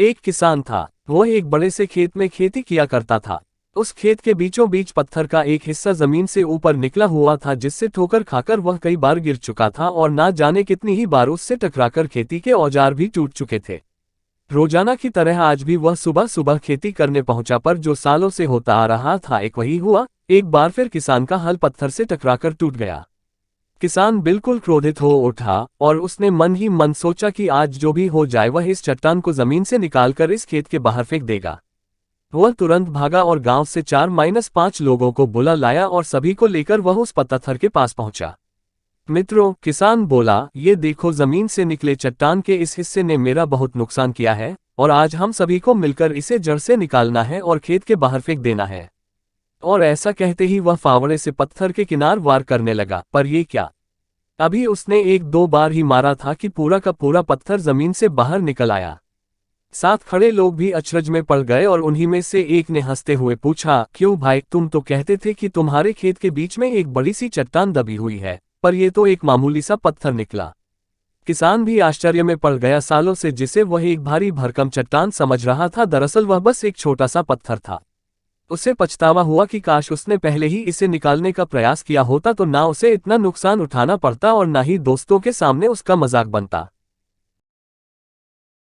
एक किसान था। वह एक बड़े से खेत में खेती किया करता था। उस खेत के बीचों बीच पत्थर का एक हिस्सा जमीन से ऊपर निकला हुआ था, जिससे ठोकर खाकर वह कई बार गिर चुका था और ना जाने कितनी ही बार उससे टकराकर खेती के औजार भी टूट चुके थे। रोजाना की तरह आज भी वह सुबह सुबह खेती करने पहुंचा, पर जो सालों से होता आ रहा था एक वही हुआ। एक बार फिर किसान का हल पत्थर से टकराकर टूट गया। किसान बिल्कुल क्रोधित हो उठा और उसने मन ही मन सोचा कि आज जो भी हो जाए वह इस चट्टान को जमीन से निकालकर इस खेत के बाहर फेंक देगा। वह तुरंत भागा और गांव से 4-5 लोगों को बुला लाया और सभी को लेकर वह उस पत्थर के पास पहुंचा। मित्रों, किसान बोला, ये देखो, जमीन से निकले चट्टान के इस हिस्से ने मेरा बहुत नुकसान किया है और आज हम सभी को मिलकर इसे जड़ से निकालना है और खेत के बाहर फेंक देना है। और ऐसा कहते ही वह फावड़े से पत्थर के किनार वार करने लगा। पर ये क्या, अभी उसने 1-2 बार ही मारा था कि पूरा का पूरा पत्थर जमीन से बाहर निकल आया। साथ खड़े लोग भी अचरज में पड़ गए और उन्हीं में से एक ने हंसते हुए पूछा, क्यों भाई, तुम तो कहते थे कि तुम्हारे खेत के बीच में एक बड़ी सी चट्टान दबी हुई है, पर यह तो एक मामूली सा पत्थर निकला। किसान भी आश्चर्य में पड़ गया। सालों से जिसे वह एक भारी भरकम चट्टान समझ रहा था, दरअसल वह बस एक छोटा सा पत्थर था। उसे पछतावा हुआ कि काश उसने पहले ही इसे निकालने का प्रयास किया होता, तो ना उसे इतना नुकसान उठाना पड़ता और ना ही दोस्तों के सामने उसका मजाक बनता।